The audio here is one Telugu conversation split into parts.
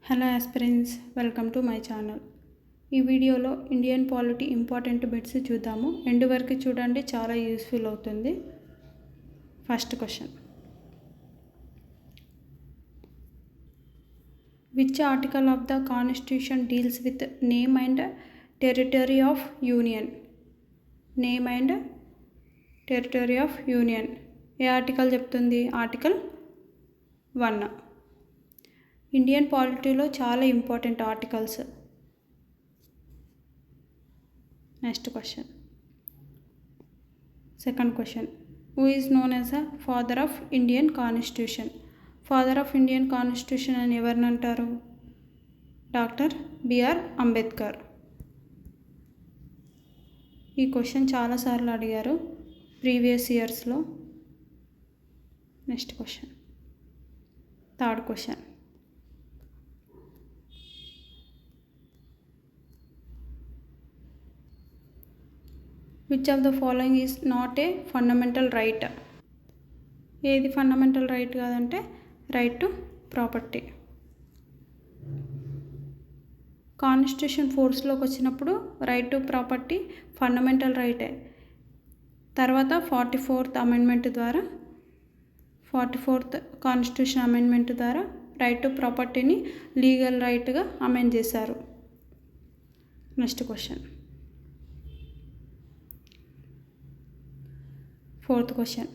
Hello aspirants, welcome to my channel. ఈ వీడియోలో ఇండియన్ పాలిటీ ఇంపార్టెంట్ బిట్స్ చూద్దాము. ఎండ్ వరకు చూడండి, చాలా యూస్ఫుల్ అవుతుంది. First question, which article of the constitution deals with name and territory of union? Name and territory of union ఏ ఆర్టికల్ చెప్తుంది? ఆర్టికల్ 1. ఇండియన్ పాలిటీలో చాలా important articles. Next question, second question, who is known as the father of Indian constitution? Father of Indian constitution అని ఎవరిని అంటారు? Doctor BR Ambedkar. ఈ క్వశ్చన్ చాలాసార్లు అడిగారు ప్రీవియస్ ఇయర్స్లో. Next question, third question, which of the following is not a fundamental right? ఏది ఫండమెంటల్ రైట్ కాదంటే రైట్ టు ప్రాపర్టీ. కాన్స్టిట్యూషన్ ఫోర్స్లోకి వచ్చినప్పుడు రైట్ టు ప్రాపర్టీ ఫండమెంటల్ రైటే. తర్వాత 44th అమెండ్మెంట్ ద్వారా 44th కాన్స్టిట్యూషన్ అమెండ్మెంట్ ద్వారా రైట్ టు ప్రాపర్టీని లీగల్ రైట్గా అమెండ్ చేశారు. Next question, fourth question,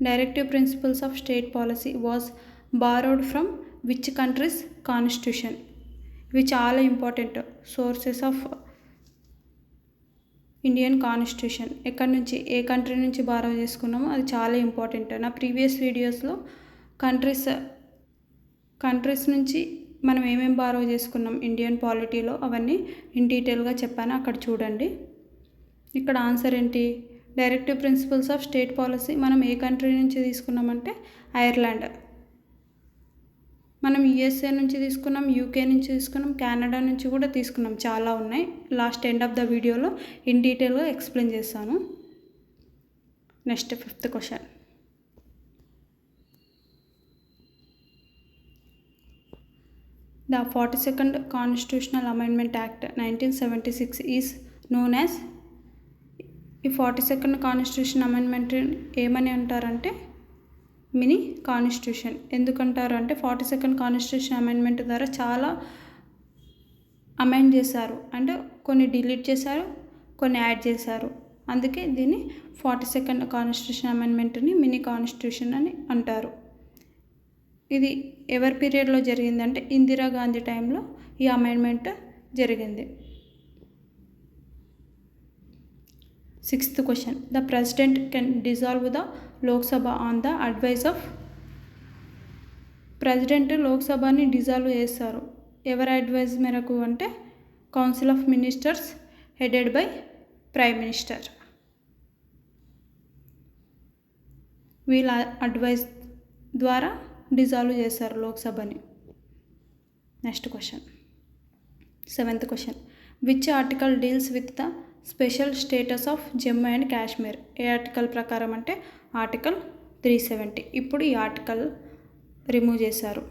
directive principles of state policy was borrowed from which countries constitution? ఇవి చాలా important sources of Indian constitution. ఎక్కడి నుంచి, ఏ కంట్రీ నుంచి బారో చేసుకున్నామో అది చాలా ఇంపార్టెంట్. నా ప్రీవియస్ వీడియోస్లో కంట్రీస్ నుంచి మనం ఏమేమి బారో చేసుకున్నాం ఇండియన్ పాలిటీలో అవన్నీ ఇన్ డీటెయిల్గా చెప్పాను, అక్కడ చూడండి. ఇక్కడ ఆన్సర్ ఏంటి? Directive principles of state policy మనం ఏ కంట్రీ నుంచి తీసుకున్నామంటే ఐర్లాండ్. మనం యుఎస్ఏ నుంచి తీసుకున్నాం, యూకే నుంచి తీసుకున్నాం, కెనడా నుంచి కూడా తీసుకున్నాం. చాలా ఉన్నాయి. లాస్ట్ ఎండ్ ఆఫ్ ద వీడియోలో ఇన్ డీటెయిల్గా ఎక్స్ప్లెయిన్ చేస్తాను. Next fifth question, the 42nd constitutional amendment act 1976 is known as. ఈ 42nd కాన్స్టిట్యూషన్ అమెండ్మెంట్ ఏమని అంటారంటే మినీ కాన్స్టిట్యూషన్. ఎందుకంటారు అంటే 42nd కాన్స్టిట్యూషన్ అమెండ్మెంట్ ద్వారా చాలా అమెండ్ చేశారు, అంటే కొన్ని డిలీట్ చేశారు, కొన్ని యాడ్ చేశారు. అందుకే దీన్ని 42nd కాన్స్టిట్యూషన్ అమెండ్మెంట్ని మినీ కాన్స్టిట్యూషన్ అని అంటారు. ఇది ఎవరి పీరియడ్లో జరిగిందంటే ఇందిరాగాంధీ టైంలో ఈ అమెండ్మెంట్ జరిగింది. Sixth question, the president can dissolve the Lok Sabha on the advice of. President లోక్సభని డిజాల్వ్ చేస్తారు ఎవరి అడ్వైస్ మేరకు అంటే council of ministers headed by prime minister. వీళ్ళ అడ్వైస్ ద్వారా డిజాల్వ్ చేస్తారు లోక్సభని. Next question, seventh question, which article deals with the special status of Jammu and Kashmir? ఏ ఆర్టికల్ ప్రకారం అంటే ఆర్టికల్ 370. ఇప్పుడు ఈ ఆర్టికల్ రిమూవ్ చేశారు.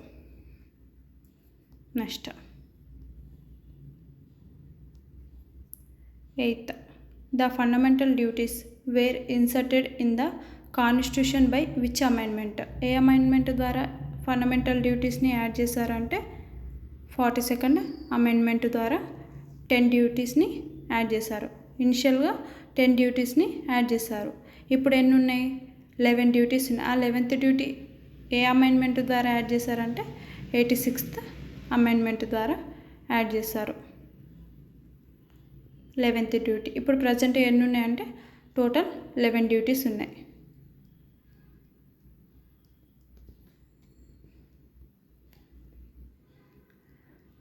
Next eighth, the fundamental duties were inserted in the constitution by which amendment? A amendment ద్వారా ఫండమెంటల్ డ్యూటీస్ని యాడ్ చేశారంటే 42nd అమెండ్మెంట్ ద్వారా 10 డ్యూటీస్ని యాడ్ చేశారు. ఇనిషియల్గా 10 డ్యూటీస్ని యాడ్ చేశారు. ఇప్పుడు ఎన్ని ఉన్నాయి? 11 డ్యూటీస్ ఉన్నాయి. ఆ 11th డ్యూటీ ఏ అమెండ్మెంట్ ద్వారా యాడ్ చేశారంటే 86th అమెండ్మెంట్ ద్వారా యాడ్ చేశారు 11th డ్యూటీ. ఇప్పుడు ప్రజెంట్ ఎన్ని ఉన్నాయంటే టోటల్ 11 డ్యూటీస్ ఉన్నాయి.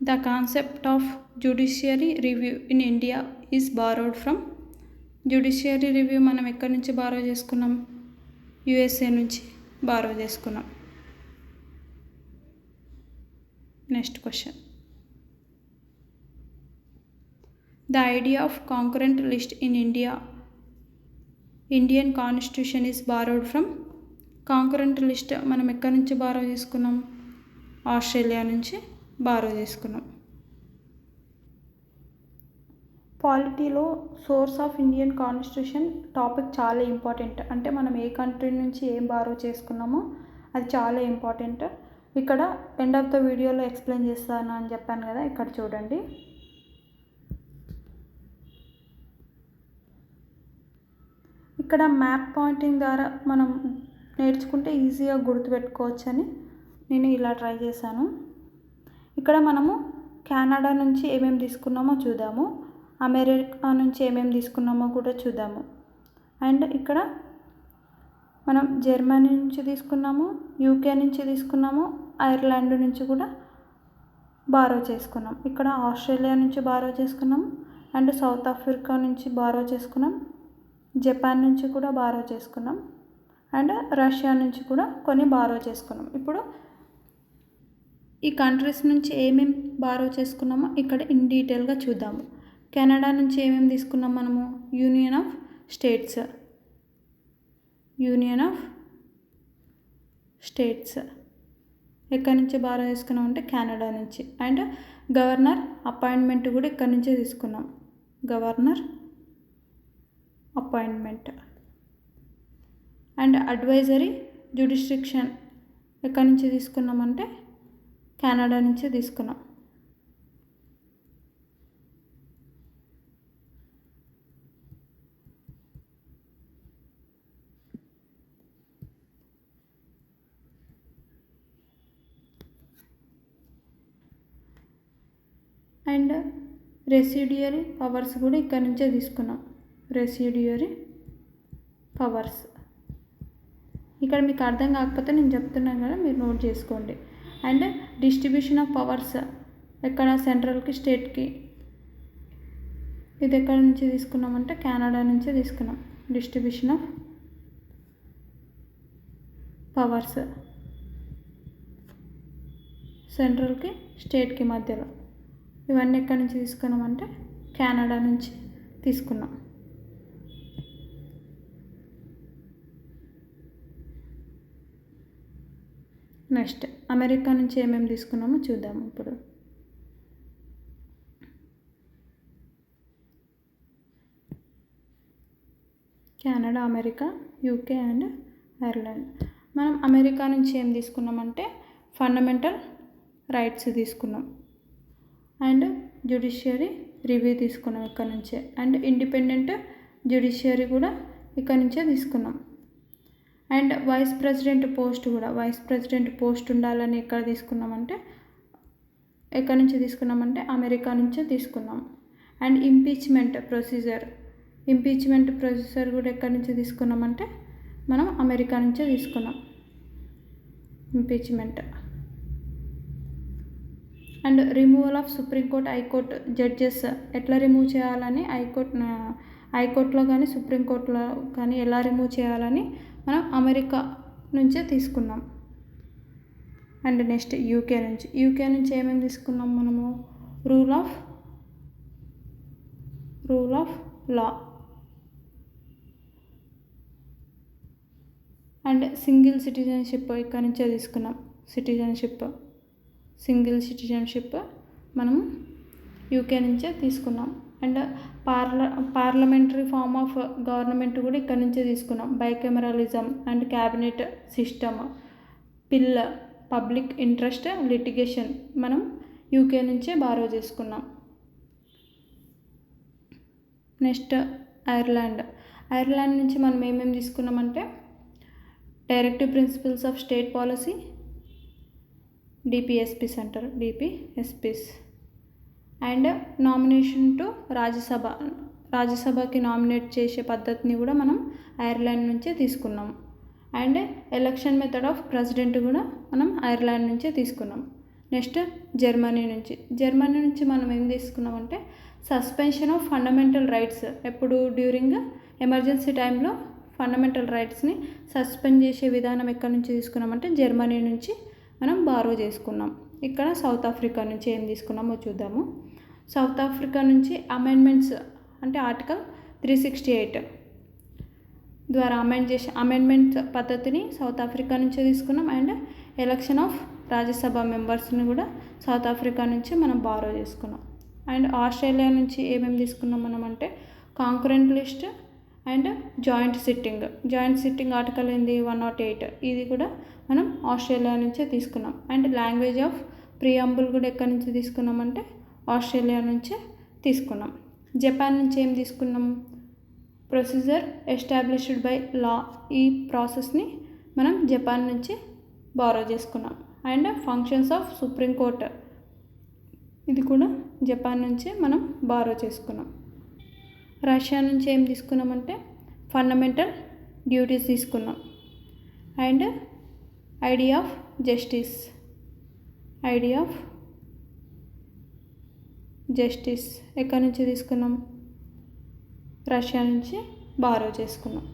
The concept of judiciary review in India is borrowed from. judiciary review మనం ఎక్కడి నుంచి బారో చేసుకున్నాం? యుఎస్ఏ నుంచి బారో చేసుకున్నాం. Next question, the idea of concurrent list in Indian constitution is borrowed from. Concurrent list మనం ఎక్కడి నుంచి బారో చేసుకున్నాం? ఆస్ట్రేలియా నుంచి బారో చేసుకున్నాం. పాలిటీలో source of Indian constitution topic చాలా ఇంపార్టెంట్. అంటే మనం ఏ కంట్రీ నుంచి ఏం బారో చేసుకున్నామో అది చాలా ఇంపార్టెంట్. ఇక్కడ ఎండ్ ఆఫ్ ద వీడియోలో ఎక్స్ప్లెయిన్ చేస్తాను అని చెప్పాను కదా, ఇక్కడ చూడండి. ఇక్కడ మ్యాప్ పాయింటింగ్ ద్వారా మనం నేర్చుకుంటే ఈజీగా గుర్తుపెట్టుకోవచ్చని నేను ఇలా ట్రై చేశాను. ఇక్కడ మనము కెనడా నుంచి ఏమేమి తీసుకున్నామో చూద్దాము, అమెరికా నుంచి ఏమేమి తీసుకున్నామో కూడా చూద్దాము. అండ్ ఇక్కడ మనం జర్మనీ నుంచి తీసుకున్నాము, యూకే నుంచి తీసుకున్నాము, ఐర్లాండ్ నుంచి కూడా బారో చేసుకున్నాం. ఇక్కడ ఆస్ట్రేలియా నుంచి బారో చేసుకున్నాం, అండ్ సౌత్ ఆఫ్రికా నుంచి బారో చేసుకున్నాం, జపాన్ నుంచి కూడా బారో చేసుకున్నాం, అండ్ రష్యా నుంచి కూడా కొన్ని బారో చేసుకున్నాం. ఇప్పుడు ఈ కంట్రీస్ నుంచి ఏమేమి బారో చేసుకున్నామో ఇక్కడ ఇన్ డీటెయిల్గా చూద్దాము. కెనడా నుంచి ఏమేమి తీసుకున్నాం మనము, యూనియన్ ఆఫ్ స్టేట్స్ ఎక్కడి నుంచి బారో చేసుకున్నాం అంటే కెనడా నుంచి. అండ్ గవర్నర్ అపాయింట్మెంట్ కూడా ఇక్కడ నుంచే తీసుకున్నాం, గవర్నర్ అపాయింట్మెంట్. అండ్ అడ్వైజరీ జ్యుడిస్డిక్షన్ ఎక్కడి నుంచి తీసుకున్నామంటే కెనడా నుంచే తీసుకున్నాం. అండ్ రెసిడ్యూయరీ పవర్స్ కూడా ఇక్కడ నుంచే తీసుకున్నాం, రెసిడ్యూయరీ పవర్స్. ఇక్కడ మీకు అర్థం కాకపోతే నేను చెప్తున్నాను కదా, మీరు నోట్ చేసుకోండి. అండ్ డిస్ట్రిబ్యూషన్ ఆఫ్ పవర్స్ ఎక్కడ సెంట్రల్కి స్టేట్కి, ఇది ఎక్కడి నుంచి తీసుకున్నామంటే కెనడా నుంచే తీసుకున్నాం. డిస్ట్రిబ్యూషన్ ఆఫ్ పవర్స్ సెంట్రల్కి స్టేట్కి మధ్యలో, ఇవన్నీ ఎక్కడి నుంచి తీసుకున్నామంటే కెనడా నుంచి తీసుకున్నాం. నెక్స్ట్ అమెరికా నుంచి ఏమేమి తీసుకున్నామో చూద్దాము. ఇప్పుడు Canada, America, UK and Ireland. మనం అమెరికా నుంచి ఏం తీసుకున్నామంటే ఫండమెంటల్ రైట్స్ తీసుకున్నాం, అండ్ జ్యుడిషియరీ రివ్యూ తీసుకున్నాం ఇక్కడ నుంచే, అండ్ ఇండిపెండెంట్ జ్యుడిషియరీ కూడా ఇక్కడ నుంచే తీసుకున్నాం. అండ్ వైస్ ప్రెసిడెంట్ పోస్ట్ ఉండాలని ఎక్కడ తీసుకున్నామంటే ఎక్కడి నుంచి తీసుకున్నామంటే అమెరికా నుంచే తీసుకున్నాం. అండ్ ఇంపీచ్మెంట్ ప్రొసీజర్ కూడా ఎక్కడి నుంచి తీసుకున్నామంటే మనం అమెరికా నుంచే తీసుకున్నాం, impeachment. And removal of supreme court, high court judges ఎట్లా రిమూవ్ చేయాలని, హైకోర్టులో కానీ సుప్రీంకోర్టులో కానీ ఎలా రిమూవ్ చేయాలని మనం అమెరికా నుంచే తీసుకున్నాం. అండ్ నెక్స్ట్ యూకే నుంచి ఏమేమి తీసుకున్నాం మనము, rule of law and single citizenship ఇక్కడ నుంచే తీసుకున్నాం. సింగిల్ సిటిజన్షిప్ మనము యూకే నుంచే తీసుకున్నాం. And parliamentary form of government కూడా ఇక్కడ నుంచే తీసుకున్నాం. Bicameralism and cabinet system, public interest litigation మనం యూకే నుంచే బారో చేసుకున్నాం. నెక్స్ట్ ఐర్లాండ్ నుంచి మనం ఏమేమి తీసుకున్నామంటే directive principles of state policy, DPSPs అంటారు, డిపిఎస్పిస్. అండ్ నామినేషన్ టు రాజ్యసభకి నామినేట్ చేసే పద్ధతిని కూడా మనం ఐర్లాండ్ నుంచే తీసుకున్నాం. And election method of president కూడా మనం ఐర్లాండ్ నుంచే తీసుకున్నాం. నెక్స్ట్ జర్మనీ నుంచి మనం ఏం తీసుకున్నామంటే సస్పెన్షన్ ఆఫ్ ఫండమెంటల్ రైట్స్, ఎప్పుడు డ్యూరింగ్ ఎమర్జెన్సీ టైంలో ఫండమెంటల్ రైట్స్ని సస్పెండ్ చేసే విధానం ఎక్కడి నుంచి తీసుకున్నామంటే జర్మనీ నుంచి మనం బారో చేసుకున్నాం. ఇక్కడ సౌత్ ఆఫ్రికా నుంచి ఏం తీసుకున్నామో చూద్దాము. సౌత్ ఆఫ్రికా నుంచి అమెండ్మెంట్స్ అంటే ఆర్టికల్ 368 ద్వారా అమెండ్మెంట్ పద్ధతిని సౌత్ ఆఫ్రికా నుంచే తీసుకున్నాం. అండ్ ఎలక్షన్ ఆఫ్ రాజ్యసభ మెంబర్స్ని కూడా సౌత్ ఆఫ్రికా నుంచి మనం బారో చేసుకున్నాం. అండ్ ఆస్ట్రేలియా నుంచి ఏమేమి తీసుకున్నాం మనం అంటే concurrent list and joint sitting article ఏంది 108. ఇది కూడా మనం ఆస్ట్రేలియా నుంచే తీసుకున్నాం. అండ్ లాంగ్వేజ్ ఆఫ్ ప్రియాంబుల్ కూడా ఎక్కడి నుంచి తీసుకున్నామంటే ఆస్ట్రేలియా నుంచే తీసుకున్నాం. జపాన్ నుంచి ఏం తీసుకున్నాం, ప్రొసీజర్ ఎస్టాబ్లిష్డ్ బై లా. ఈ ప్రాసెస్ని మనం జపాన్ నుంచి బారో చేసుకున్నాం. అండ్ ఫంక్షన్స్ ఆఫ్ సుప్రీంకోర్టు, ఇది కూడా జపాన్ నుంచే మనం బారో చేసుకున్నాం. రష్యా నుంచి ఏం తీసుకున్నామంటే ఫండమెంటల్ డ్యూటీస్ తీసుకున్నాం. అండ్ ఐడియా ఆఫ్ జస్టిస్ ఎక్కడి నుంచి తీసుకున్నాం, రష్యా నుంచి బారో చేసుకున్నాం.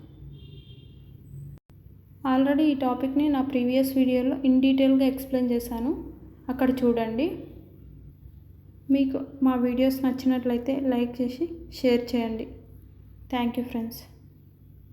ఆల్రెడీ ఈ టాపిక్ని నా ప్రీవియస్ వీడియోలో ఇన్ డీటెయిల్గా ఎక్స్ప్లెయిన్ చేశాను, అక్కడ చూడండి. మీకు మా వీడియోస్ నచ్చినట్లయితే లైక్ చేసి షేర్ చేయండి. Thank you friends.